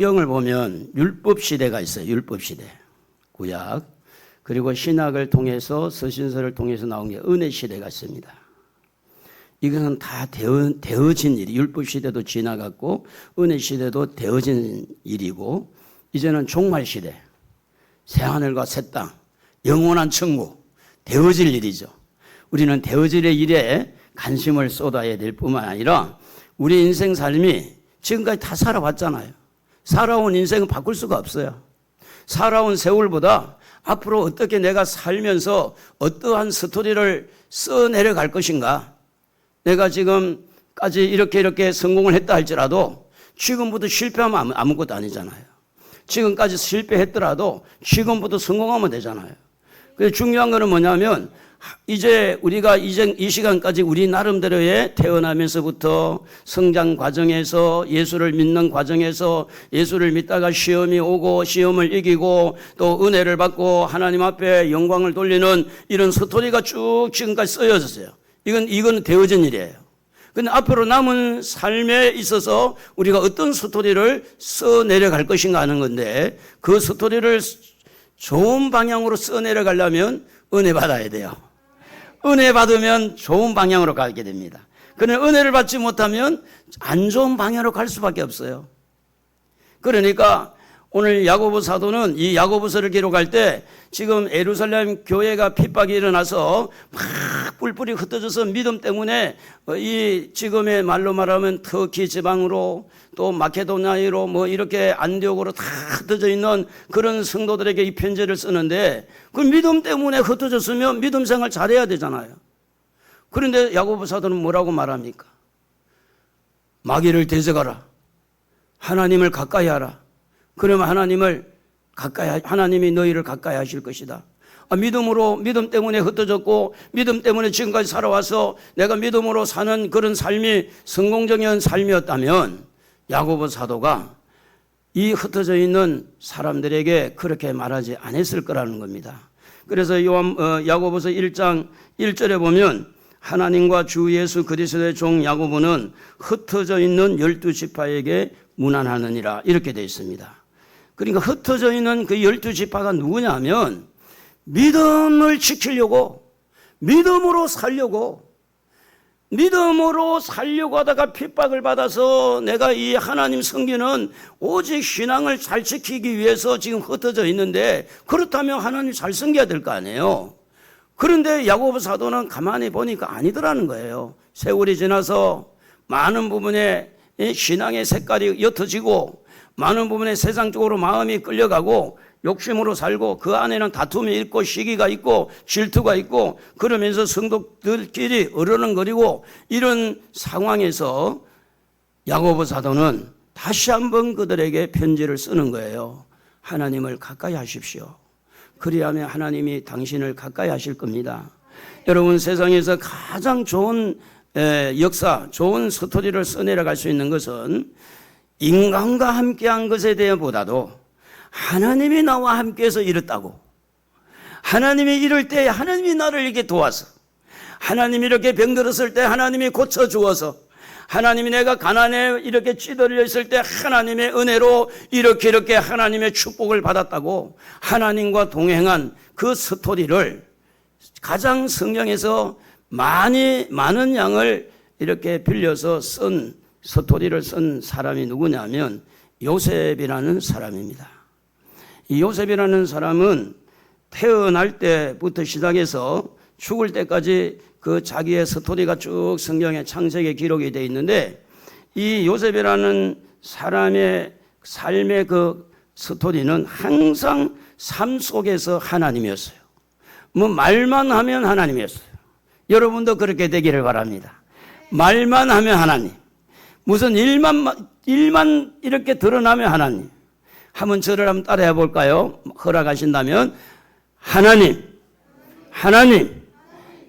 성경을 보면 율법 시대가 있어요. 율법 시대, 구약. 그리고 신학을 통해서 서신서를 통해서 나온 게 은혜 시대가 있습니다. 이것은 다 되어진 일이, 율법 시대도 지나갔고 은혜 시대도 되어진 일이고 이제는 종말 시대, 새하늘과 새 땅, 영원한 천국, 되어질 일이죠. 우리는 되어질 일에 관심을 쏟아야 될 뿐만 아니라 우리 인생 삶이 지금까지 다 살아왔잖아요. 살아온 인생은 바꿀 수가 없어요. 살아온 세월보다 앞으로 어떻게 내가 살면서 어떠한 스토리를 써내려갈 것인가. 내가 지금까지 이렇게 성공을 했다 할지라도 지금부터 실패하면 아무것도 아니잖아요. 지금까지 실패했더라도 지금부터 성공하면 되잖아요. 그래서 중요한 거는 뭐냐면 이제 우리가 이 시간까지 우리 나름대로의 태어나면서부터 성장 과정에서 예수를 믿는 과정에서 예수를 믿다가 시험이 오고 시험을 이기고 또 은혜를 받고 하나님 앞에 영광을 돌리는 이런 스토리가 쭉 지금까지 쓰여졌어요. 이건 되어진 일이에요. 근데 앞으로 남은 삶에 있어서 우리가 어떤 스토리를 써내려갈 것인가 하는 건데 그 스토리를 좋은 방향으로 써내려가려면 은혜 받아야 돼요. 은혜 받으면 좋은 방향으로 가게 됩니다. 그런데 은혜를 받지 못하면 안 좋은 방향으로 갈 수밖에 없어요. 그러니까 오늘 야고보 사도는 이 야고보서를 기록할 때 지금 예루살렘 교회가 핍박이 일어나서 막 뿔뿔이 흩어져서 믿음 때문에 이 지금의 말로 말하면 터키 지방으로 또 마케도니아로 뭐 이렇게 안디옥으로 다 흩어져 있는 그런 성도들에게 이 편지를 쓰는데 그 믿음 때문에 흩어졌으면 믿음 생활 잘해야 되잖아요. 그런데 야고보 사도는 뭐라고 말합니까? 마귀를 대적하라. 하나님을 가까이 하라. 그러면 하나님이 너희를 가까이 하실 것이다. 믿음 때문에 흩어졌고 믿음 때문에 지금까지 살아와서 내가 믿음으로 사는 그런 삶이 성공적인 삶이었다면 야고보 사도가 이 흩어져 있는 사람들에게 그렇게 말하지 않았을 거라는 겁니다. 그래서 야고보서 1장 1절에 보면 하나님과 주 예수 그리스도의 종 야고보는 흩어져 있는 12지파에게 문안하느니라 이렇게 되어 있습니다. 그러니까 흩어져 있는 그 12지파가 누구냐면 믿음을 지키려고 믿음으로 살려고 하다가 핍박을 받아서 내가 이 하나님 섬기는 오직 신앙을 잘 지키기 위해서 지금 흩어져 있는데 그렇다면 하나님 잘 섬겨야 될 거 아니에요. 그런데 야고보 사도는 가만히 보니까 아니더라는 거예요. 세월이 지나서 많은 부분에 신앙의 색깔이 옅어지고 많은 부분에 세상적으로 마음이 끌려가고 욕심으로 살고 그 안에는 다툼이 있고 시기가 있고 질투가 있고 그러면서 성도들끼리 어르렁거리고 이런 상황에서 야고보 사도는 다시 한번 그들에게 편지를 쓰는 거예요. 하나님을 가까이 하십시오. 그리하면 하나님이 당신을 가까이 하실 겁니다. 여러분 세상에서 가장 좋은 역사, 좋은 스토리를 써내려갈 수 있는 것은 인간과 함께한 것에 대해보다도 하나님이 나와 함께해서 이뤘다고 하나님이 이럴 때 하나님이 나를 이렇게 도와서 하나님이 이렇게 병들었을 때 하나님이 고쳐주어서 하나님이 내가 가난에 이렇게 찌들려 있을 때 하나님의 은혜로 이렇게 하나님의 축복을 받았다고 하나님과 동행한 그 스토리를 가장 성경에서 많은 양을 이렇게 빌려서 쓴 스토리를 쓴 사람이 누구냐면 요셉이라는 사람입니다. 이 요셉이라는 사람은 태어날 때부터 시작해서 죽을 때까지 그 자기의 스토리가 쭉 성경의 창세기에 기록이 되어 있는데 이 요셉이라는 사람의 삶의 그 스토리는 항상 삶 속에서 하나님이었어요. 뭐 말만 하면 하나님이었어요. 여러분도 그렇게 되기를 바랍니다. 말만 하면 하나님. 무슨 일만 이렇게 드러나면 하나님. 한번 저를 한번 따라해 볼까요? 허락하신다면 하나님.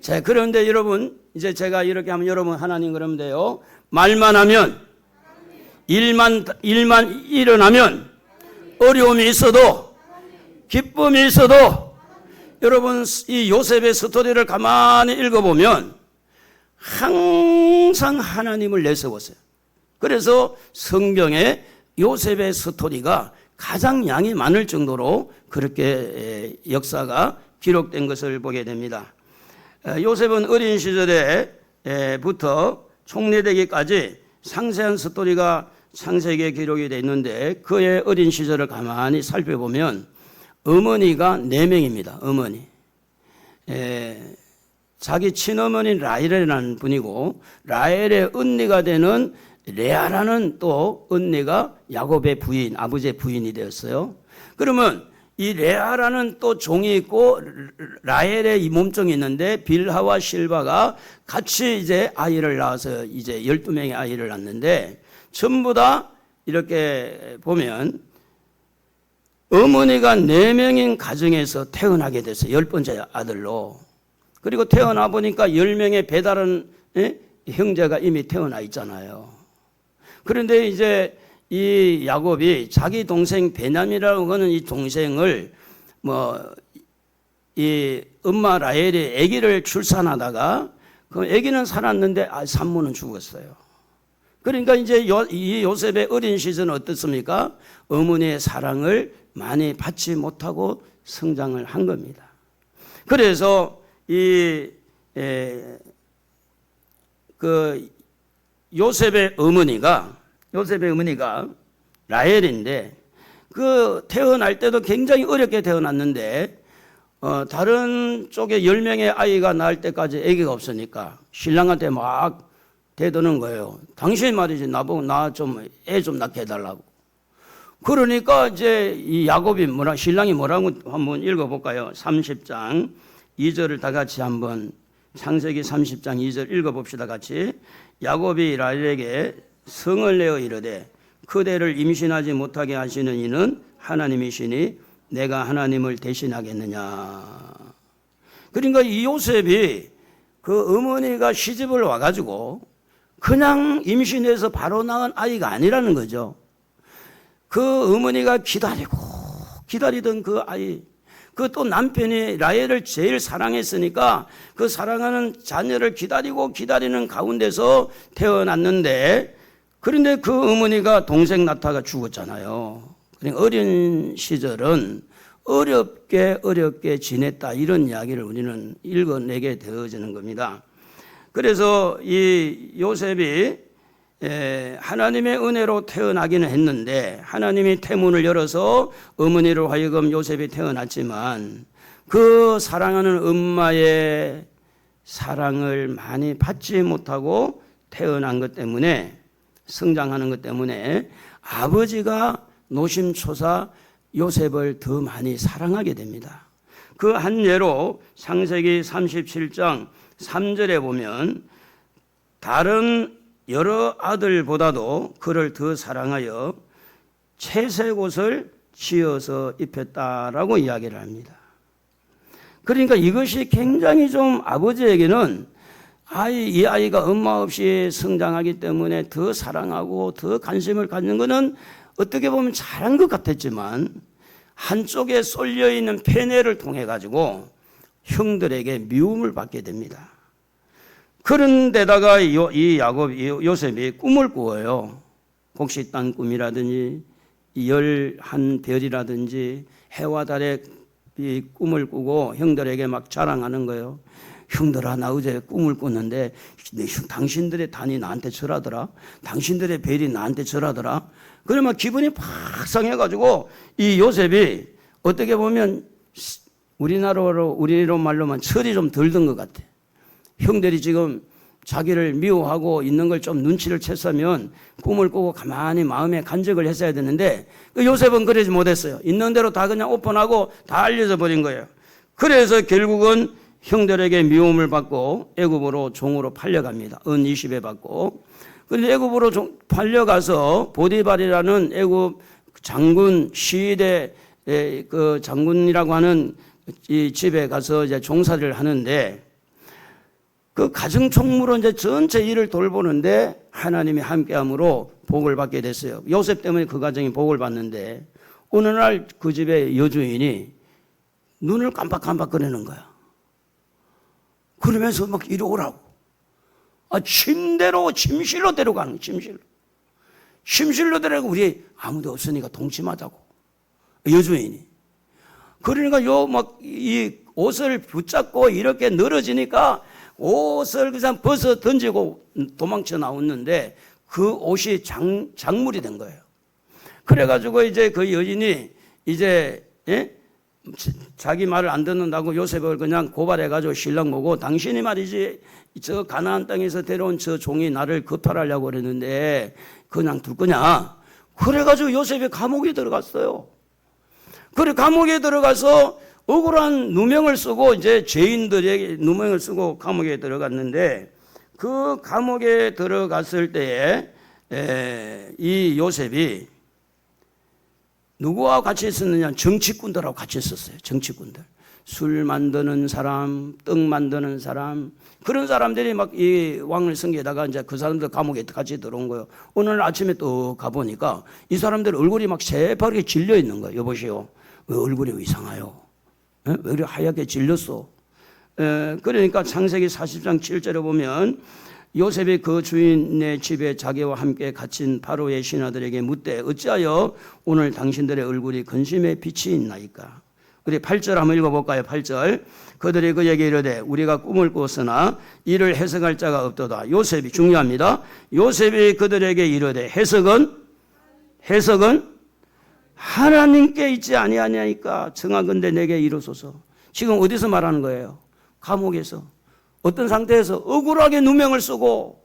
자, 그런데 여러분 이제 제가 이렇게 하면 여러분 하나님 그러면 돼요. 말만 하면 일만 일어나면 어려움이 있어도 기쁨이 있어도 여러분 이 요셉의 스토리를 가만히 읽어보면 항상 하나님을 내세웠어요. 그래서 성경에 요셉의 스토리가 가장 양이 많을 정도로 그렇게 역사가 기록된 것을 보게 됩니다. 요셉은 어린 시절에부터 총리되기까지 상세한 스토리가 창세기에 기록이 되어 있는데 그의 어린 시절을 가만히 살펴보면 어머니가 4명입니다. 어머니. 자기 친어머니 라헬이라는 분이고 라헬의 언니가 되는 레아라는 또 언니가 야곱의 부인, 아버지의 부인이 되었어요. 그러면 이 레아라는 또 종이 있고 라헬의 이 몸종이 있는데 빌하와 실바가 같이 이제 아이를 낳아서 이제 12명의 아이를 낳는데 전부 다 이렇게 보면 어머니가 4명인 가정에서 태어나게 됐어요. 10번째 아들로. 그리고 태어나 보니까 10명의 배다른 형제가 이미 태어나 있잖아요. 그런데 이제 이 야곱이 자기 동생 베냐민이라고 하는 이 동생을 이 엄마 라헬이 아기를 출산하다가 그 아기는 살았는데 산모는 죽었어요. 그러니까 이제 이 요셉의 어린 시절은 어떻습니까? 어머니의 사랑을 많이 받지 못하고 성장을 한 겁니다. 그래서 요셉의 어머니가 라헬인데 그 태어날 때도 굉장히 어렵게 태어났는데 다른 쪽에 10명의 아이가 낳을 때까지 아기가 없으니까 신랑한테 막 대드는 거예요. 당신 말이지 나보고 애 좀 낳게 해달라고. 그러니까 이제 이 야곱이 신랑이 뭐라고 한번 읽어볼까요? 30장 2절을 다 같이 한번 창세기 30장 2절 읽어봅시다. 같이. 야곱이 라헬에게 성을 내어 이르되 그대를 임신하지 못하게 하시는 이는 하나님이시니 내가 하나님을 대신하겠느냐. 그러니까 이 요셉이 그 어머니가 시집을 와가지고 그냥 임신해서 바로 낳은 아이가 아니라는 거죠. 그 어머니가 기다리던 그 아이, 그 또 남편이 라헬을 제일 사랑했으니까 그 사랑하는 자녀를 기다리는 가운데서 태어났는데 그런데 그 어머니가 동생 낳다가 죽었잖아요. 그러니까 어린 시절은 어렵게 지냈다 이런 이야기를 우리는 읽어내게 되어지는 겁니다. 그래서 이 요셉이 하나님의 은혜로 태어나기는 했는데 하나님이 태문을 열어서 어머니로 하여금 요셉이 태어났지만 그 사랑하는 엄마의 사랑을 많이 받지 못하고 태어난 것 때문에 성장하는 것 때문에 아버지가 노심초사 요셉을 더 많이 사랑하게 됩니다. 그 한 예로 창세기 37장 3절에 보면 다른 여러 아들보다도 그를 더 사랑하여 채색 옷을 지어서 입혔다라고 이야기를 합니다. 그러니까 이것이 굉장히 좀 아버지에게는 이 아이가 엄마 없이 성장하기 때문에 더 사랑하고 더 관심을 갖는 것은 어떻게 보면 잘한 것 같았지만 한쪽에 쏠려 있는 페네를 통해 가지고 형들에게 미움을 받게 됩니다. 그런데다가 이 요셉이 꿈을 꾸어요. 곡식단 꿈이라든지 11별이라든지 해와 달의 꿈을 꾸고 형들에게 막 자랑하는 거예요. 형들아, 나 어제 꿈을 꿨는데 당신들의 단이 나한테 절하더라. 당신들의 별이 나한테 절하더라. 그러면 기분이 팍 상해가지고 이 요셉이 어떻게 보면 우리로 말로만 철이 좀 덜 든 것 같아. 형들이 지금 자기를 미워하고 있는 걸 좀 눈치를 챘으면 꿈을 꾸고 가만히 마음에 간직을 했어야 되는데 요셉은 그러지 못했어요. 있는 대로 다 그냥 오픈하고 다 알려져 버린 거예요. 그래서 결국은 형들에게 미움을 받고 애굽으로 종으로 팔려갑니다. 은 20에 받고. 그런데 애굽으로 팔려가서 보디발이라는 애굽 장군 시대 그 장군이라고 하는 이 집에 가서 이제 종사를 하는데 그 가정 총무로 이제 전체 일을 돌보는데 하나님이 함께함으로 복을 받게 됐어요. 요셉 때문에 그 가정이 복을 받는데 어느 날 그 집의 여주인이 눈을 깜빡깜빡거리는 거야. 그러면서 막 이리 오라고. 침실로 데려가는 거야, 침실로. 심실로들에게 우리 아무도 없으니까 동침하자고. 여주인이. 그러니까 이 옷을 붙잡고 이렇게 늘어지니까 옷을 그냥 벗어 던지고 도망쳐 나왔는데 그 옷이 작물이 된 거예요. 그래가지고 이제 그 여인이 이제, 자기 말을 안 듣는다고 요셉을 그냥 고발해가지고 신랑 보고 당신이 말이지 저 가나안 땅에서 데려온 저 종이 나를 거탈하려고 그랬는데 그냥 둘 거냐? 그래가지고 요셉이 감옥에 들어갔어요. 그래 감옥에 들어가서 억울한 누명을 쓰고 이제 죄인들에게 누명을 쓰고 감옥에 들어갔는데 그 감옥에 들어갔을 때에 이 요셉이 누구와 같이 있었느냐? 정치꾼들하고 같이 있었어요. 정치꾼들. 술 만드는 사람, 떡 만드는 사람, 그런 사람들이 막 이 왕을 섬기다가 이제 그 사람들 감옥에 같이 들어온 거예요. 오늘 아침에 또 가보니까 이 사람들 얼굴이 막 새파랗게 질려 있는 거예요. 여보세요. 왜 얼굴이 이상해요? 왜 이렇게 하얗게 질렸어? 그러니까 창세기 40장 7절에 보면 요셉이 그 주인의 집에 자기와 함께 갇힌 바로의 신하들에게 묻되 어찌하여 오늘 당신들의 얼굴이 근심의 빛이 있나이까? 우리 8절 한번 읽어볼까요? 8절. 그들이 그에게 이르되 우리가 꿈을 꿨으나 이를 해석할 자가 없도다. 요셉이 중요합니다. 요셉이 그들에게 이르되 해석은 하나님께 있지 아니하냐니까 정하건대 내게 이루소서. 지금 어디서 말하는 거예요? 감옥에서. 어떤 상태에서? 억울하게 누명을 쓰고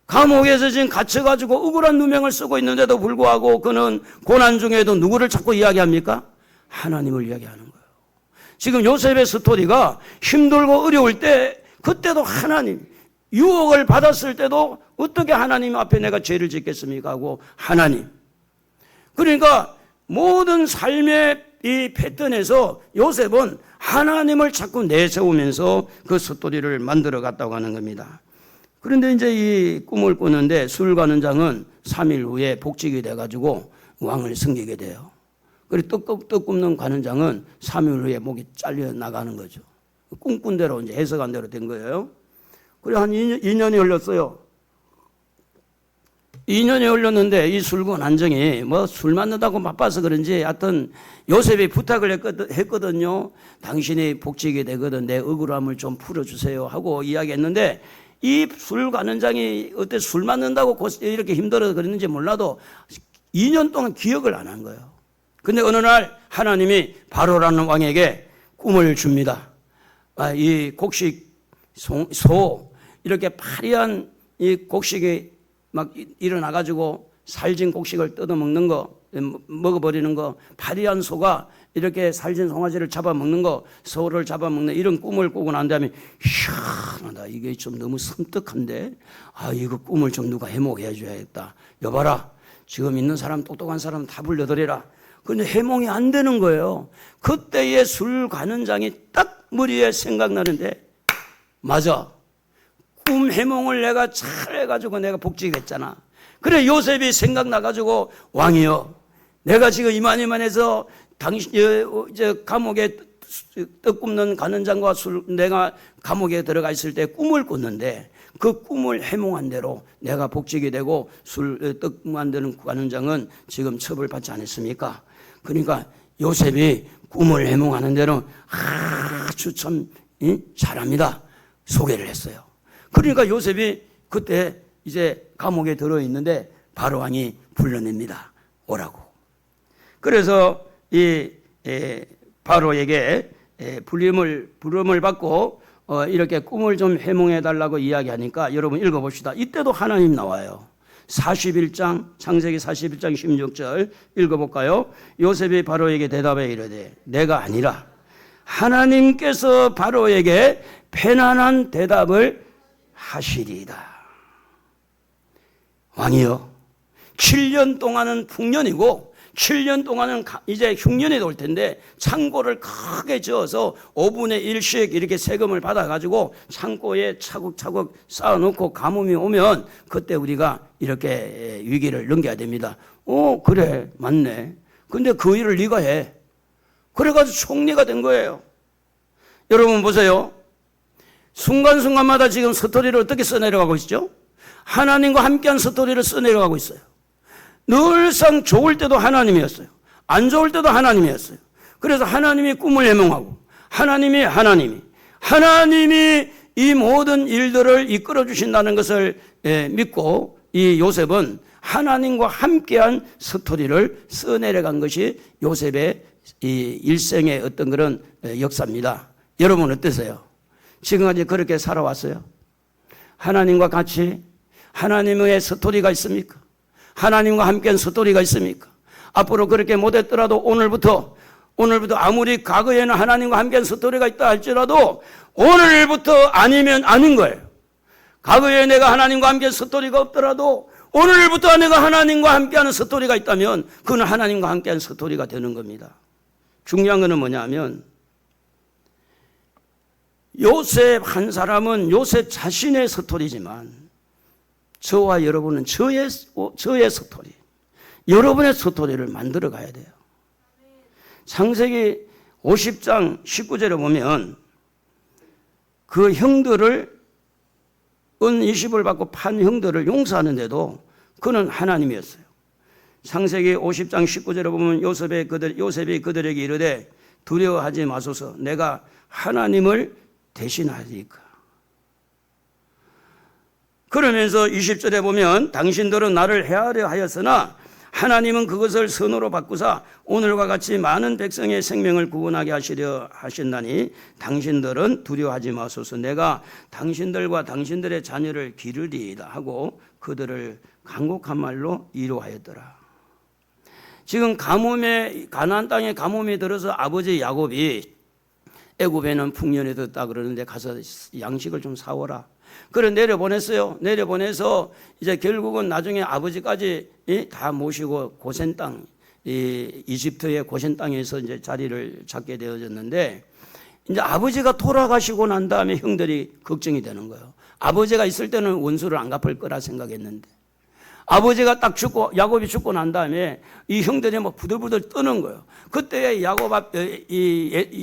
감옥에서 지금 갇혀가지고 억울한 누명을 쓰고 있는데도 불구하고 그는 고난 중에도 누구를 자꾸 이야기합니까? 하나님을 이야기하는 거예요. 지금 요셉의 스토리가 힘들고 어려울 때 그때도 하나님, 유혹을 받았을 때도 어떻게 하나님 앞에 내가 죄를 짓겠습니까 하고 하나님. 그러니까 모든 삶의 이 패턴에서 요셉은 하나님을 자꾸 내세우면서 그 스토리를 만들어 갔다고 하는 겁니다. 그런데 이제 이 꿈을 꾸는데 술 가는 장은 3일 후에 복직이 돼가지고 왕을 섬기게 돼요. 그리고 떡 굽는 가는 장은 3일 후에 목이 잘려 나가는 거죠. 꿈꾼 대로 이제 해석한 대로 된 거예요. 그리고 한 2년이 흘렀어요. 2년이 흘렀는데 이 술군 안정이 뭐 술 맞는다고 바빠서 그런지 하여튼 요셉이 부탁을 했거든요. 당신이 복직이 되거든 내 억울함을 좀 풀어주세요 하고 이야기했는데 이 술 가는 장이 어때 술 맞는다고 이렇게 힘들어서 그랬는지 몰라도 2년 동안 기억을 안 한 거예요. 근데 어느 날 하나님이 바로라는 왕에게 꿈을 줍니다. 이 곡식 소 이렇게 파리한 이 곡식이 막 일어나가지고 살진 곡식을 뜯어먹는 거, 먹어버리는 거, 파리한 소가 이렇게 살진 송아지를 잡아먹는 거, 소를 잡아먹는 이런 꿈을 꾸고 난 다음에 희한하다. 이게 좀 너무 섬뜩한데 이거 꿈을 좀 누가 해몽해 줘야겠다. 여봐라. 지금 있는 사람 똑똑한 사람 다 불러들이라. 근데 해몽이 안 되는 거예요. 그때의 술 가는 장이 딱 머리에 생각나는데 맞아. 꿈 해몽을 내가 잘 해가지고 내가 복직했잖아. 그래 요셉이 생각나가지고 왕이여 내가 지금 이만해서 당신 감옥에 떡 굽는 가는 장과 술 내가 감옥에 들어가 있을 때 꿈을 꿨는데 그 꿈을 해몽한 대로 내가 복직이 되고 떡 만드는 가는 장은 지금 처벌받지 않았습니까? 그러니까 요셉이 꿈을 해몽하는 대로 아주 참 잘합니다. 소개를 했어요. 그러니까 요셉이 그때 이제 감옥에 들어있는데 바로 왕이 불러냅니다. 오라고. 그래서 이 바로에게 부름을 받고 이렇게 꿈을 좀 해몽해달라고 이야기하니까 여러분 읽어봅시다. 이때도 하나님 나와요. 41장 창세기 41장 16절 읽어볼까요? 요셉이 바로에게 대답해 이르되 내가 아니라 하나님께서 바로에게 편안한 대답을 하시리이다. 왕이여 7년 동안은 풍년이고 7년 동안은 이제 흉년이 올 텐데 창고를 크게 지어서 5분의 1씩 이렇게 세금을 받아가지고 창고에 차곡차곡 쌓아놓고 가뭄이 오면 그때 우리가 이렇게 위기를 넘겨야 됩니다. 그래 맞네. 근데 그 일을 네가 해. 그래가지고 총리가 된 거예요. 여러분 보세요. 순간순간마다 지금 스토리를 어떻게 써내려가고 있죠? 하나님과 함께한 스토리를 써내려가고 있어요. 늘상 좋을 때도 하나님이었어요. 안 좋을 때도 하나님이었어요. 그래서 하나님이 꿈을 해몽하고 하나님이 이 모든 일들을 이끌어 주신다는 것을 믿고 이 요셉은 하나님과 함께한 스토리를 써내려간 것이 요셉의 이 일생의 어떤 그런 역사입니다. 여러분 어떠세요? 지금까지 그렇게 살아왔어요? 하나님과 같이 하나님의 스토리가 있습니까? 하나님과 함께한 스토리가 있습니까? 앞으로 그렇게 못했더라도 오늘부터 아무리 과거에는 하나님과 함께한 스토리가 있다 할지라도 오늘부터 아니면 아닌 거예요. 과거에 내가 하나님과 함께 스토리가 없더라도 오늘부터 내가 하나님과 함께하는 스토리가 있다면 그건 하나님과 함께하는 스토리가 되는 겁니다. 중요한 것은 뭐냐면 요셉 한 사람은 요셉 자신의 스토리지만 저와 여러분은 저의 스토리, 여러분의 스토리를 만들어 가야 돼요. 창세기 50장 19절에 보면 그 형들을 은 20을 받고 판 형들을 용서하는데도 그는 하나님이었어요. 창세기 50장 19절에 보면 요셉이 그들에게 이르되 두려워하지 마소서 내가 하나님을 대신하리까. 그러면서 20절에 보면 당신들은 나를 해하려 하였으나 하나님은 그것을 선으로 바꾸사 오늘과 같이 많은 백성의 생명을 구원하게 하시려 하신다니 당신들은 두려워하지 마소서 내가 당신들과 당신들의 자녀를 기르리이다 하고 그들을 간곡한 말로 위로하였더라. 지금 가나안 땅에 가뭄이 들어서 아버지 야곱이 애굽에는 풍년이 졌다 그러는데 가서 양식을 좀 사오라. 그래 내려보냈어요. 내려보내서 이제 결국은 나중에 아버지까지 다 모시고 고센 땅, 이집트의 고센 땅에서 이제 자리를 잡게 되어졌는데 이제 아버지가 돌아가시고 난 다음에 형들이 걱정이 되는 거예요. 아버지가 있을 때는 원수를 안 갚을 거라 생각했는데 아버지가 딱 야곱이 죽고 난 다음에 이 형들이 막 부들부들 떠는 거예요. 그때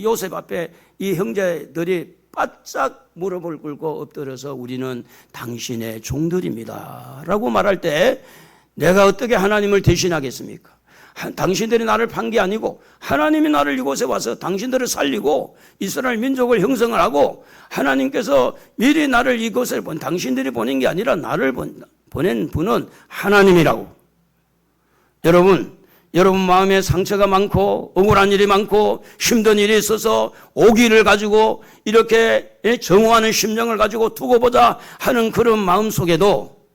요셉 앞에 이 형제들이 바짝 무릎을 꿇고 엎드려서 우리는 당신의 종들입니다 라고 말할 때 내가 어떻게 하나님을 대신하겠습니까? 당신들이 나를 판 게 아니고 하나님이 나를 이곳에 와서 당신들을 살리고 이스라엘 민족을 형성을 하고 하나님께서 미리 나를 이곳에 당신들이 보낸 게 아니라 나를 보낸 분은 하나님이라고. 여러분 마음에 상처가 많고 억울한 일이 많고 힘든 일이 있어서 오기를 가지고 이렇게 정오하는 심정을 가지고 두고 보자 하는 그런 마음 속에도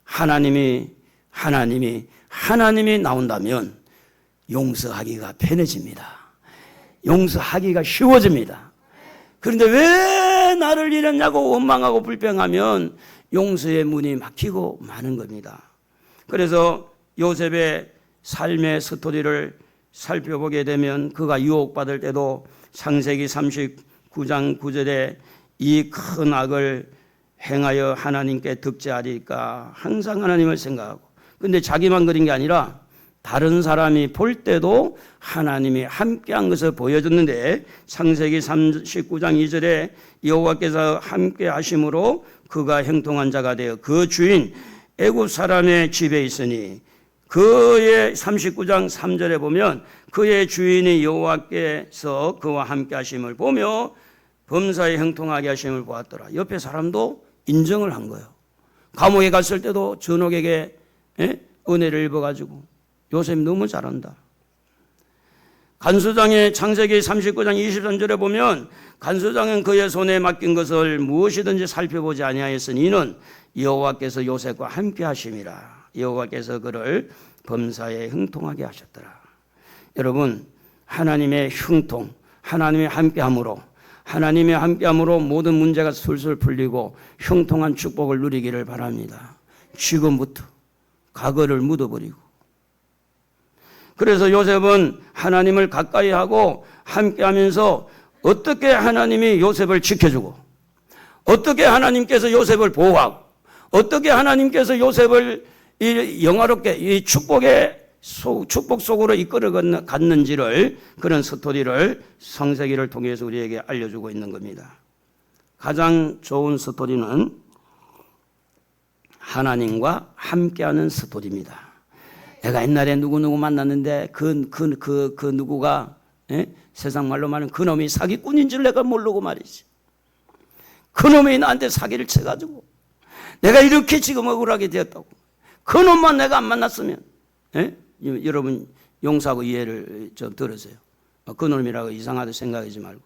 하나님이 나온다면 용서하기가 편해집니다. 용서하기가 쉬워집니다. 그런데 왜 나를 이랬냐고 원망하고 불평하면 용서의 문이 막히고 마는 겁니다. 그래서 요셉의 삶의 스토리를 살펴보게 되면 그가 유혹받을 때도 창세기 39장 9절에 이 큰 악을 행하여 하나님께 득죄하리까 항상 하나님을 생각하고 근데 자기만 그린 게 아니라 다른 사람이 볼 때도 하나님이 함께한 것을 보여줬는데 창세기 39장 2절에 여호와께서 함께 하심으로 그가 형통한 자가 되어 그 주인 애굽 사람의 집에 있으니 그의 39장 3절에 보면 그의 주인이 여호와께서 그와 함께 하심을 보며 범사에 형통하게 하심을 보았더라. 옆에 사람도 인정을 한 거예요. 감옥에 갔을 때도 전옥에게 은혜를 입어가지고 요셉 너무 잘한다. 간수장의 창세기 39장 23절에 보면 간수장은 그의 손에 맡긴 것을 무엇이든지 살펴보지 아니하였으니 이는 여호와께서 요셉과 함께 하심이라. 여호와께서 그를 범사에 형통하게 하셨더라. 여러분 하나님의 형통, 하나님의 함께함으로 모든 문제가 술술 풀리고 형통한 축복을 누리기를 바랍니다. 지금부터 과거를 묻어버리고. 그래서 요셉은 하나님을 가까이 하고 함께하면서 어떻게 하나님이 요셉을 지켜주고 어떻게 하나님께서 요셉을 보호하고 어떻게 하나님께서 요셉을 이 영화롭게 이 축복 속으로 이끌어 갔는지를 그런 스토리를 창세기를 통해서 우리에게 알려주고 있는 겁니다. 가장 좋은 스토리는 하나님과 함께하는 스토리입니다. 내가 옛날에 누구누구 만났는데 그 누구가 세상 말로 말하면 그놈이 사기꾼인 줄 내가 모르고 말이지. 그놈이 나한테 사기를 쳐가지고 내가 이렇게 지금 억울하게 되었다고. 그놈만 내가 안 만났으면 여러분 용서하고 이해를 좀 들으세요. 그놈이라고 이상하게 생각하지 말고.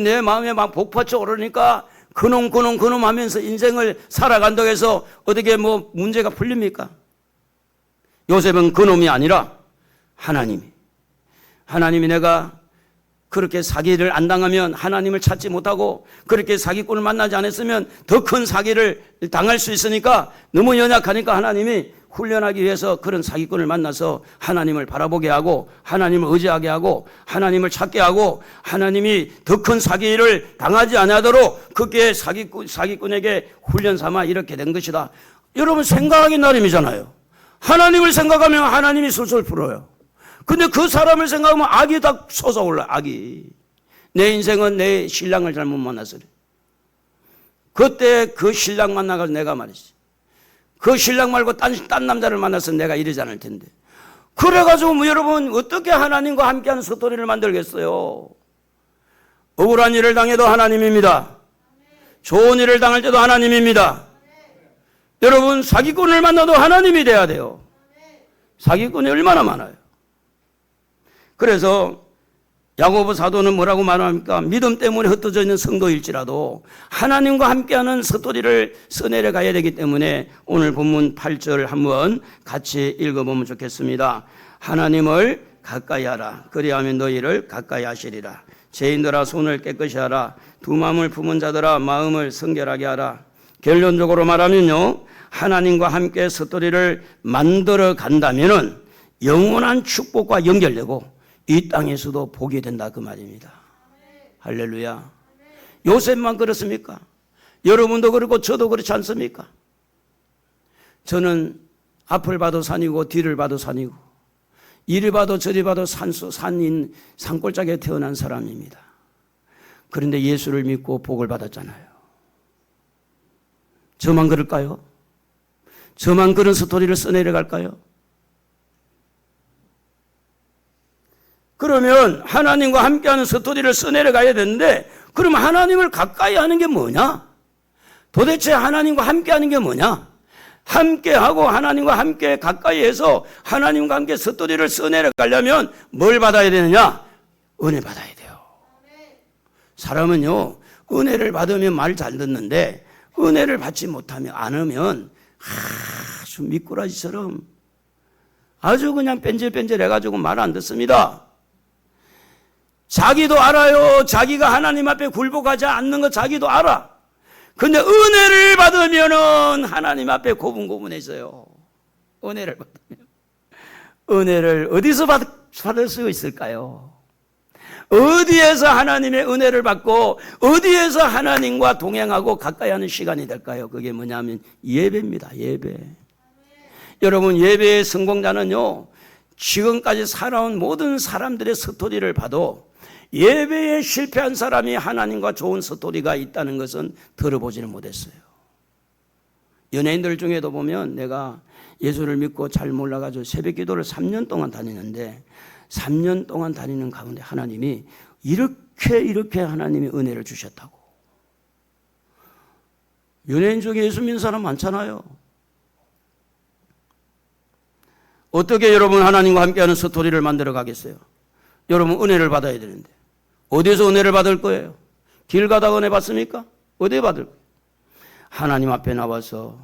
내 마음에 막 복받쳐 오르니까 그놈 하면서 인생을 살아간다고 해서 어떻게 뭐 문제가 풀립니까? 요셉은 그놈이 아니라 하나님이 내가 그렇게 사기를 안 당하면 하나님을 찾지 못하고 그렇게 사기꾼을 만나지 않았으면 더 큰 사기를 당할 수 있으니까 너무 연약하니까 하나님이 훈련하기 위해서 그런 사기꾼을 만나서 하나님을 바라보게 하고 하나님을 의지하게 하고 하나님을 찾게 하고 하나님이 더 큰 사기를 당하지 않도록 그게 사기꾼에게 훈련 삼아 이렇게 된 것이다. 여러분 생각하기 나름이잖아요. 하나님을 생각하면 하나님이 술술 풀어요. 근데 그 사람을 생각하면 악이 다 솟아올라. 악이. 내 인생은 내 신랑을 잘못 만나서 그래. 그때 그 신랑 만나가지고 내가 말이지. 그 신랑 말고 딴 남자를 만나서 내가 이러지 않을 텐데. 그래가지고 뭐 여러분 어떻게 하나님과 함께하는 스토리를 만들겠어요? 억울한 일을 당해도 하나님입니다. 좋은 일을 당할 때도 하나님입니다. 여러분 사기꾼을 만나도 하나님이 돼야 돼요. 사기꾼이 얼마나 많아요. 그래서 야고보 사도는 뭐라고 말합니까? 믿음 때문에 흩어져 있는 성도일지라도 하나님과 함께하는 스토리를 써내려 가야 되기 때문에 오늘 본문 8절 한번 같이 읽어보면 좋겠습니다. 하나님을 가까이 하라. 그리하면 너희를 가까이 하시리라. 죄인들아 손을 깨끗이 하라. 두 마음을 품은 자들아 마음을 성결하게 하라. 결론적으로 말하면요, 하나님과 함께 스토리를 만들어 간다면은 영원한 축복과 연결되고 이 땅에서도 복이 된다 그 말입니다. 할렐루야. 요셉만 그렇습니까? 여러분도 그렇고 저도 그렇지 않습니까? 저는 앞을 봐도 산이고 뒤를 봐도 산이고 이리 봐도 저리 봐도 산골짜기에 태어난 사람입니다. 그런데 예수를 믿고 복을 받았잖아요. 저만 그럴까요? 저만 그런 스토리를 써내려갈까요? 그러면 하나님과 함께하는 스토리를 써내려가야 되는데 그러면 하나님을 가까이 하는 게 뭐냐? 도대체 하나님과 함께하는 게 뭐냐? 함께하고 하나님과 함께 가까이 해서 하나님과 함께 스토리를 써내려가려면 뭘 받아야 되느냐? 은혜 받아야 돼요. 사람은요 은혜를 받으면 말 잘 듣는데 은혜를 받지 못하면 안 하면 아주 미꾸라지처럼 아주 그냥 뺀질뺀질 해가지고 말 안 듣습니다. 자기도 알아요. 자기가 하나님 앞에 굴복하지 않는 거 자기도 알아. 근데 은혜를 받으면은 하나님 앞에 고분고분해져요. 은혜를 받으면. 은혜를 어디서 받을 수 있을까요? 어디에서 하나님의 은혜를 받고 어디에서 하나님과 동행하고 가까이 하는 시간이 될까요? 그게 뭐냐면 예배입니다. 예배. 여러분 예배의 성공자는요 지금까지 살아온 모든 사람들의 스토리를 봐도 예배에 실패한 사람이 하나님과 좋은 스토리가 있다는 것은 들어보지는 못했어요. 연예인들 중에도 보면 내가 예수를 믿고 잘 몰라가지고 새벽 기도를 3년 동안 다니는데 3년 동안 다니는 가운데 하나님이 이렇게 하나님이 은혜를 주셨다고. 연예인 중에 예수 믿는 사람 많잖아요. 어떻게 여러분 하나님과 함께하는 스토리를 만들어 가겠어요? 여러분 은혜를 받아야 되는데 어디에서 은혜를 받을 거예요? 길 가다가 은혜 받습니까? 어디에 받을 거예요? 하나님 앞에 나와서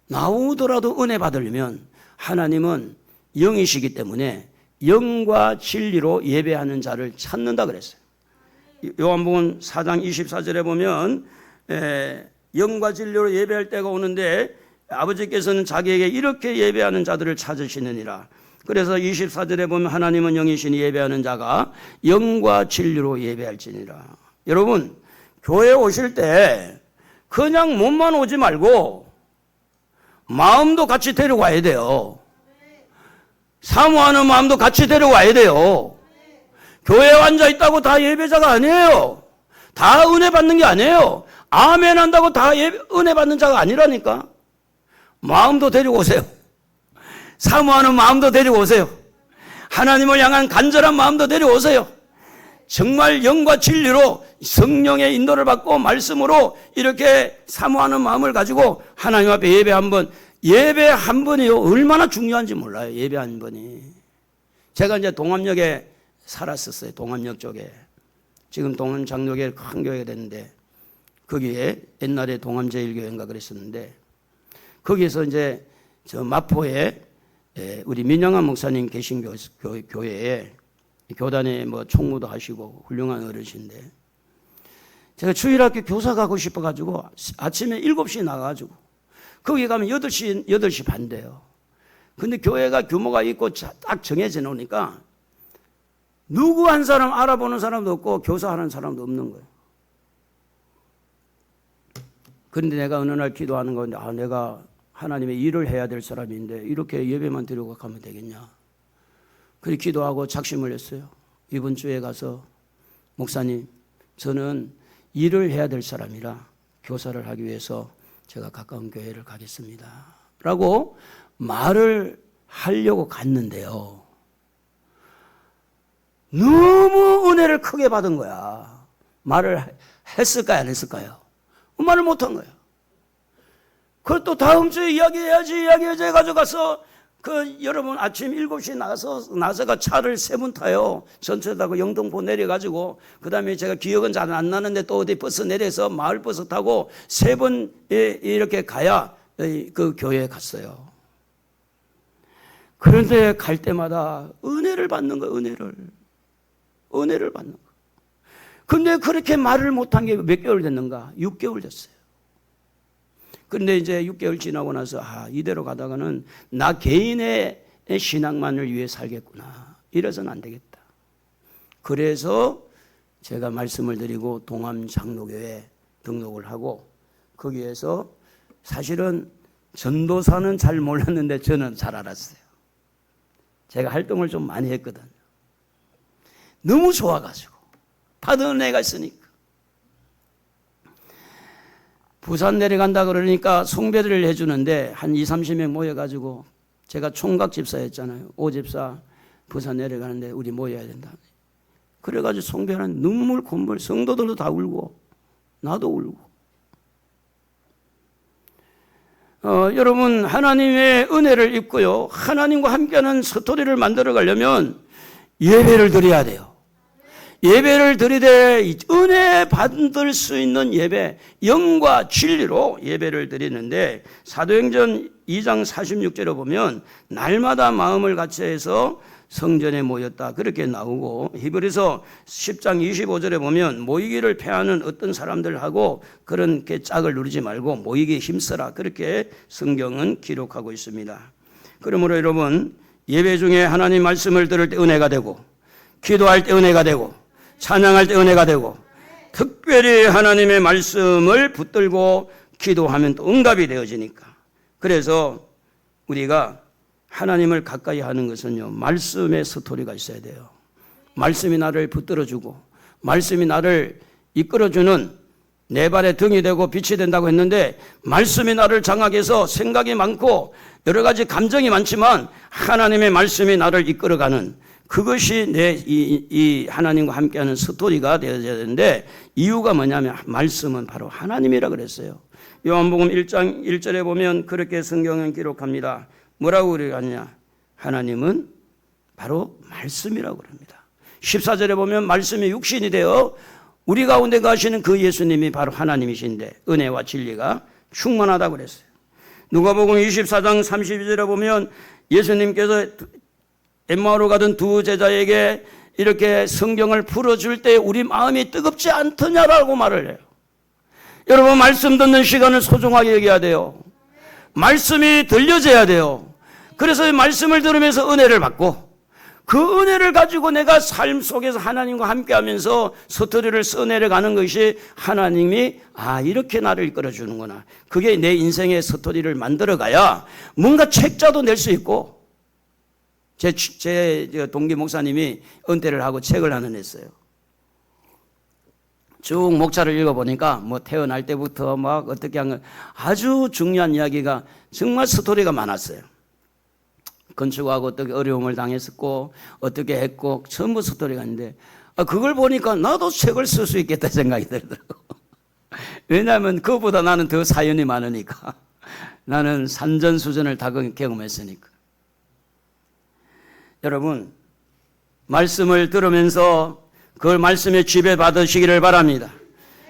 나오더라도 은혜 받으려면 하나님은 영이시기 때문에 영과 진리로 예배하는 자를 찾는다 그랬어요. 요한복음 4장 24절에 보면 영과 진리로 예배할 때가 오는데 아버지께서는 자기에게 이렇게 예배하는 자들을 찾으시느니라. 그래서 24절에 보면 하나님은 영이시니 예배하는 자가 영과 진리로 예배할지니라. 여러분 교회 오실 때 그냥 몸만 오지 말고 마음도 같이 데려와야 돼요. 사모하는 마음도 같이 데려와야 돼요. 교회에 앉아있다고 다 예배자가 아니에요. 다 은혜 받는 게 아니에요. 아멘 한다고 다 은혜 받는 자가 아니라니까. 마음도 데리고 오세요. 사모하는 마음도 데리고 오세요. 하나님을 향한 간절한 마음도 데리고 오세요. 정말 영과 진리로 성령의 인도를 받고 말씀으로 이렇게 사모하는 마음을 가지고 하나님 앞에 예배 한 번이요 얼마나 중요한지 몰라요. 예배 한 번이. 제가 이제 동암역에 살았었어요. 동암역 쪽에. 지금 동암장로교회 큰 교회가 됐는데 거기에 옛날에 동암제일교회인가 그랬었는데 거기에서 이제 저 마포에 우리 민영환 목사님 계신 교회에 교단에 뭐 총무도 하시고 훌륭한 어르신인데 제가 주일학교 교사 가고 싶어가지고 아침에 7시에 나가가지고 거기 가면 8시 반 돼요. 근데 교회가 규모가 있고 딱 정해져 놓으니까 누구 한 사람 알아보는 사람도 없고 교사하는 사람도 없는 거예요. 그런데 내가 어느 날 기도하는 건데 내가 하나님의 일을 해야 될 사람인데 이렇게 예배만 드리고 가면 되겠냐. 그렇게 기도하고 작심을 했어요. 이번 주에 가서 목사님 저는 일을 해야 될 사람이라 교사를 하기 위해서 제가 가까운 교회를 가겠습니다 라고 말을 하려고 갔는데요. 너무 은혜를 크게 받은 거야. 말을 했을까요 안 했을까요? 말을 못한 거예요. 그걸 또 다음 주에 이야기해야지 해가지고 가서 여러분 아침 7시에 나서가 차를 3번 타요. 전철 타고 영등포 내려가지고 그 다음에 제가 기억은 잘 안 나는데 또 어디 버스 내려서 마을버스 타고 3번 이렇게 가야 그 교회에 갔어요. 그런데 갈 때마다 은혜를 받는 거예요. 은혜를 받는 거. 근데 그렇게 말을 못한 게 몇 개월 됐는가? 6개월 됐어요. 그런데 이제 6개월 지나고 나서 이대로 가다가는 나 개인의 신앙만을 위해 살겠구나. 이래서는 안 되겠다. 그래서 제가 말씀을 드리고 동암장로교회에 등록을 하고 거기에서 사실은 전도사는 잘 몰랐는데 저는 잘 알았어요. 제가 활동을 좀 많이 했거든요. 너무 좋아가지고 받은 은혜가 있으니까. 부산 내려간다 그러니까 송배를 해주는데 한 20, 30명 모여가지고 제가 총각 집사였잖아요. 오집사 부산 내려가는데 우리 모여야 된다. 그래가지고 송배는 눈물 콧물 성도들도 다 울고 나도 울고. 여러분 하나님의 은혜를 입고요. 하나님과 함께하는 스토리를 만들어 가려면 예배를 드려야 돼요. 예배를 드리되 은혜 받을 수 있는 예배, 영과 진리로 예배를 드리는데 사도행전 2장 46절에 보면 날마다 마음을 같이해서 성전에 모였다 그렇게 나오고 히브리서 10장 25절에 보면 모이기를 패하는 어떤 사람들하고 그런 짝을 누리지 말고 모이기에 힘써라 그렇게 성경은 기록하고 있습니다. 그러므로 여러분 예배 중에 하나님 말씀을 들을 때 은혜가 되고 기도할 때 은혜가 되고 찬양할 때 은혜가 되고 특별히 하나님의 말씀을 붙들고 기도하면 또 응답이 되어지니까 그래서 우리가 하나님을 가까이 하는 것은요 말씀의 스토리가 있어야 돼요. 말씀이 나를 붙들어주고 말씀이 나를 이끌어주는 내 발의 등이 되고 빛이 된다고 했는데 말씀이 나를 장악해서 생각이 많고 여러 가지 감정이 많지만 하나님의 말씀이 나를 이끌어가는 그것이 이 하나님과 함께하는 스토리가 되어야 되는데 이유가 뭐냐면 말씀은 바로 하나님이라 그랬어요. 요한복음 1장 1절에 보면 그렇게 성경은 기록합니다. 뭐라고 그러냐? 하나님은 바로 말씀이라고 그럽니다. 14절에 보면 말씀이 육신이 되어 우리 가운데 가시는 그 예수님이 바로 하나님이신데 은혜와 진리가 충만하다고 그랬어요. 누가복음 24장 32절에 보면 예수님께서 엠마오로 가던 두 제자에게 이렇게 성경을 풀어줄 때 우리 마음이 뜨겁지 않더냐라고 말을 해요. 여러분 말씀 듣는 시간을 소중하게 여겨야 돼요. 말씀이 들려져야 돼요. 그래서 말씀을 들으면서 은혜를 받고 그 은혜를 가지고 내가 삶 속에서 하나님과 함께하면서 스토리를 써내려가는 것이 하나님이 이렇게 나를 이끌어주는구나. 그게 내 인생의 스토리를 만들어가야 뭔가 책자도 낼 수 있고 제 동기 목사님이 은퇴를 하고 책을 하나 냈어요. 쭉 목차를 읽어보니까 뭐 태어날 때부터 막 어떻게 한 건 아주 중요한 이야기가 정말 스토리가 많았어요. 건축하고 어떻게 어려움을 당했었고 어떻게 했고 전부 스토리가 있는데 그걸 보니까 나도 책을 쓸 수 있겠다 생각이 들더라고. 왜냐하면 그거보다 나는 더 사연이 많으니까. 나는 산전수전을 다 경험했으니까. 여러분, 말씀을 들으면서 그 말씀에 지배받으시기를 바랍니다.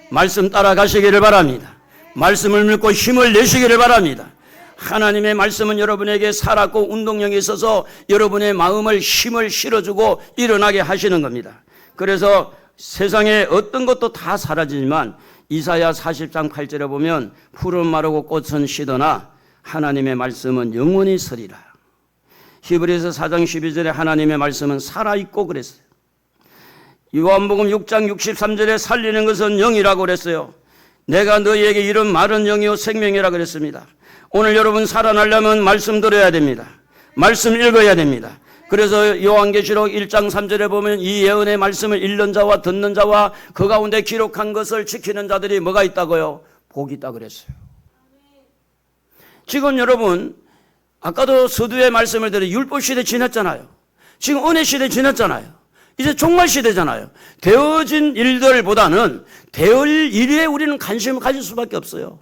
말씀 따라가시기를 바랍니다. 말씀을 믿고 힘을 내시기를 바랍니다. 하나님의 말씀은 여러분에게 살았고 운동력이 있어서 여러분의 마음을 힘을 실어주고 일어나게 하시는 겁니다. 그래서 세상에 어떤 것도 다 사라지지만 이사야 40장 8절에 보면 풀은 마르고 꽃은 시드나 하나님의 말씀은 영원히 서리라. 히브리서 4장 12절에 하나님의 말씀은 살아있고 그랬어요. 요한복음 6장 63절에 살리는 것은 영이라고 그랬어요. 내가 너희에게 이런 말은 영이요 생명이라 그랬습니다. 오늘 여러분 살아나려면 말씀 들어야 됩니다. 말씀 읽어야 됩니다. 그래서 요한계시록 1장 3절에 보면 이 예언의 말씀을 읽는 자와 듣는 자와 그 가운데 기록한 것을 지키는 자들이 뭐가 있다고요? 복이 있다고 그랬어요. 지금 여러분 아까도 서두에 말씀을 드린 율법 시대 지났잖아요. 지금 은혜 시대 지났잖아요. 이제 종말 시대잖아요. 되어진 일들보다는 되어질 일에 우리는 관심을 가질 수밖에 없어요.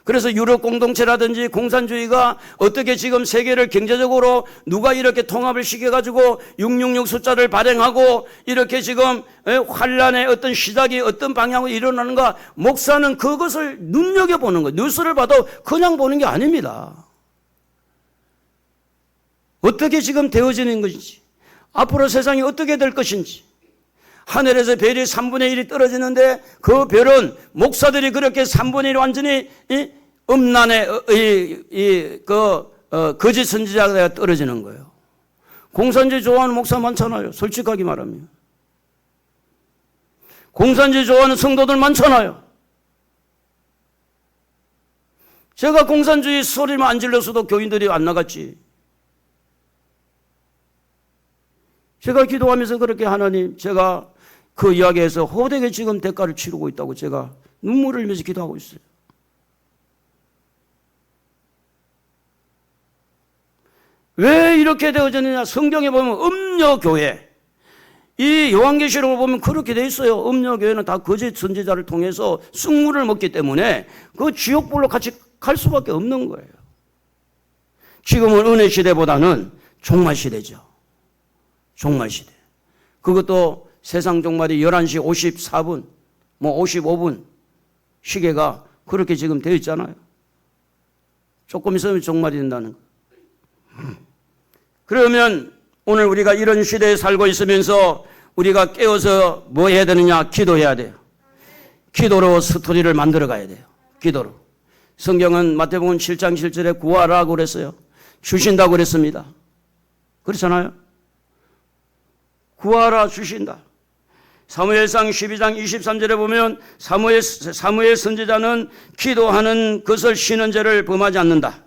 그래서 유럽 공동체라든지 공산주의가 어떻게 지금 세계를 경제적으로 누가 이렇게 통합을 시켜가지고 666 숫자를 발행하고 이렇게 지금 환란의 어떤 시작이 어떤 방향으로 일어나는가, 목사는 그것을 눈여겨보는 거예요. 뉴스를 봐도 그냥 보는 게 아닙니다. 어떻게 지금 되어지는 것인지, 앞으로 세상이 어떻게 될 것인지, 하늘에서 별이 3분의 1이 떨어지는데 그 별은 목사들이 그렇게 3분의 1이 완전히 음란의 거짓 선지자가 떨어지는 거예요. 공산주의 좋아하는 목사 많잖아요. 솔직하게 말하면. 공산주의 좋아하는 성도들 많잖아요. 제가 공산주의 소리만 안 질렀어도 교인들이 안 나갔지. 제가 기도하면서 그렇게 하나님, 제가 그 이야기에서 호되게 지금 대가를 치르고 있다고 제가 눈물을 흘리면서 기도하고 있어요. 왜 이렇게 되어졌느냐? 성경에 보면 음녀교회, 이 요한계시록을 보면 그렇게 돼 있어요. 음녀교회는 다 거짓 선지자를 통해서 쑥물을 먹기 때문에 그 지옥불로 같이 갈 수밖에 없는 거예요. 지금은 은혜 시대보다는 종말 시대죠. 종말 시대. 그것도 세상 종말이 11시 54분, 55분 시계가 그렇게 지금 되어 있잖아요. 조금 있으면 종말이 된다는 거. 그러면 오늘 우리가 이런 시대에 살고 있으면서 우리가 깨어서 뭐 해야 되느냐? 기도해야 돼요. 기도로 스토리를 만들어 가야 돼요. 기도로. 성경은 마태복음 7장 7절에 구하라고 그랬어요. 주신다고 그랬습니다. 그렇잖아요. 구하라 주신다. 사무엘상 12장 23절에 보면 사무엘 선지자는 기도하는 것을 쉬는 죄를 범하지 않는다.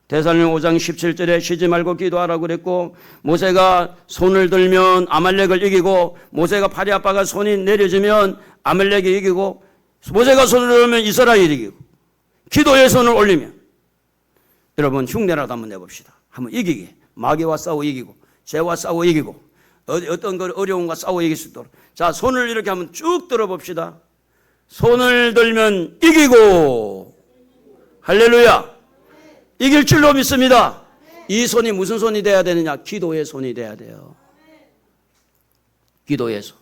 데살로니가 5장 17절에 쉬지 말고 기도하라고 그랬고, 모세가 손을 들면 아말렉을 이기고, 모세가 팔이 아파가 손이 내려지면 아말렉이 이기고, 모세가 손을 들면 이스라엘이 이기고, 기도의 손을 올리면, 여러분 흉내라도 한번 내봅시다. 한번 이기게. 마귀와 싸워 이기고, 죄와 싸워 이기고, 어떤 걸 어려움과 싸워 이길 수 있도록. 자, 손을 이렇게 한번 쭉 들어봅시다. 손을 들면 이기고, 할렐루야. 이길 줄로 믿습니다. 이 손이 무슨 손이 돼야 되느냐? 기도의 손이 돼야 돼요. 기도의 손.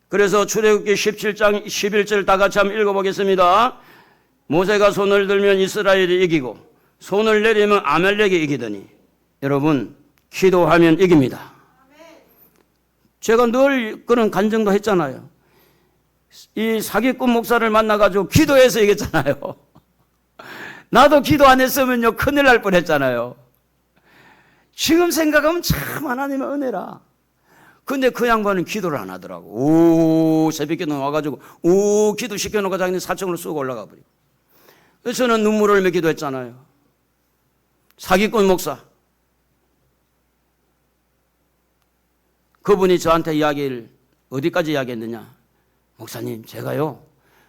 그래서 출애굽기 17장 11절 다 같이 한번 읽어보겠습니다. 모세가 손을 들면 이스라엘이 이기고 손을 내리면 아말렉이 이기더니. 여러분, 기도하면 이깁니다. 제가 늘 그런 간증도 했잖아요. 이 사기꾼 목사를 만나가지고 기도해서 이겼잖아요. 나도 기도 안 했으면요 큰일 날 뻔했잖아요. 지금 생각하면 참 하나님의 은혜라. 근데 그 양반은 기도를 안 하더라고. 오, 새벽에 와가지고 오 기도 시켜놓고 자기는 사청으로 쑥 올라가 버리고. 그래서 저는 눈물을 흘며 기도했잖아요. 사기꾼 목사. 그분이 저한테 이야기를 어디까지 이야기했느냐? 목사님, 제가요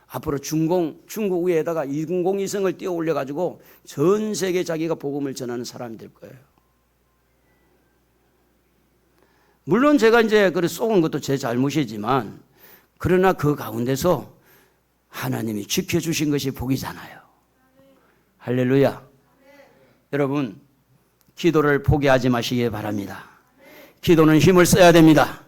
앞으로 중국 위에다가 인공위성을 띄워 올려가지고 전 세계 자기가 복음을 전하는 사람이 될 거예요. 물론 제가 이제 그래 쏘은 것도 제 잘못이지만, 그러나 그 가운데서 하나님이 지켜주신 것이 복이잖아요. 할렐루야. 여러분, 기도를 포기하지 마시기 바랍니다. 기도는 힘을 써야 됩니다.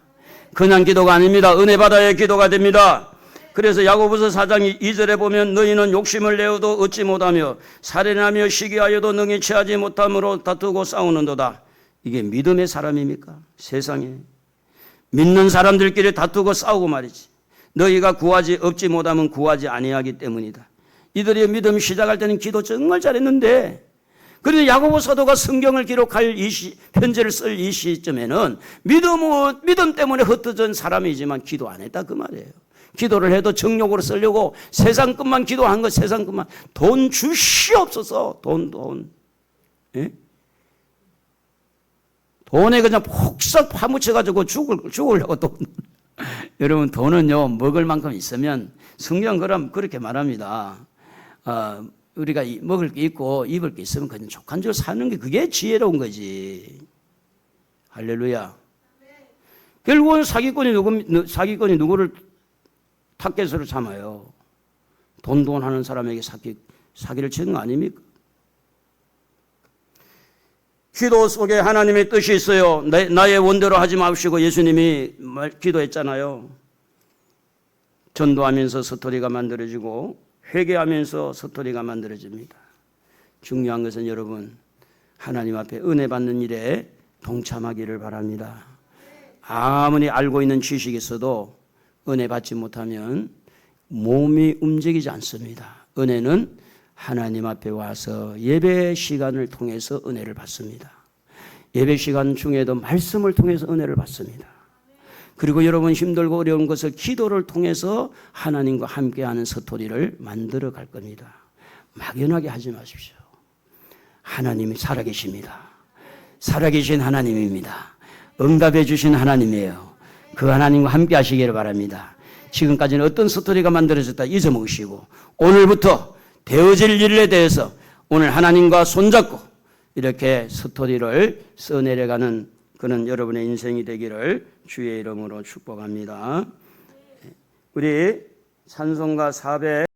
그냥 기도가 아닙니다. 은혜 받아야 기도가 됩니다. 그래서 야고보서 4장 2절에 보면 너희는 욕심을 내어도 얻지 못하며 살인하며 시기하여도 능히 취하지 못함으로 다투고 싸우는도다. 이게 믿음의 사람입니까? 세상에 믿는 사람들끼리 다투고 싸우고 말이지. 너희가 구하지 얻지 못하면 구하지 아니하기 때문이다. 이들이 믿음 시작할 때는 기도 정말 잘했는데, 그런데 야고보 사도가 성경을 기록할 편지를 쓸 이 시점에는 믿음 때문에 흩어진 사람이지만 기도 안 했다 그 말이에요. 기도를 해도 정욕으로 쓰려고 세상 것만 기도한 것, 세상 것만. 돈 주시옵소서. 돈. 예? 돈에 그냥 폭삭 파묻혀가지고 죽으려고 돈. 여러분, 돈은요 먹을 만큼 있으면, 성경 그렇게 말합니다. 우리가 먹을 게 있고 입을 게 있으면 그냥 족한 줄 사는 게 그게 지혜로운 거지. 할렐루야. 결국은 사기꾼이 누구를 타겟으로 삼아요? 돈 하는 사람에게 사기를 치는 거 아닙니까? 기도 속에 하나님의 뜻이 있어요. 나의 원대로 하지 마시고 예수님이 기도했잖아요. 전도하면서 스토리가 만들어지고 회개하면서 스토리가 만들어집니다. 중요한 것은 여러분, 하나님 앞에 은혜 받는 일에 동참하기를 바랍니다. 아무리 알고 있는 지식이 있어도 은혜 받지 못하면 몸이 움직이지 않습니다. 은혜는 하나님 앞에 와서 예배 시간을 통해서 은혜를 받습니다. 예배 시간 중에도 말씀을 통해서 은혜를 받습니다. 그리고 여러분 힘들고 어려운 것을 기도를 통해서 하나님과 함께하는 스토리를 만들어 갈 겁니다. 막연하게 하지 마십시오. 하나님이 살아계십니다. 살아계신 하나님입니다. 응답해 주신 하나님이에요. 그 하나님과 함께 하시기를 바랍니다. 지금까지는 어떤 스토리가 만들어졌다 잊어먹으시고, 오늘부터 되어질 일에 대해서 오늘 하나님과 손잡고 이렇게 스토리를 써내려가는 그런 여러분의 인생이 되기를 주의 이름으로 축복합니다. 우리 찬송가 400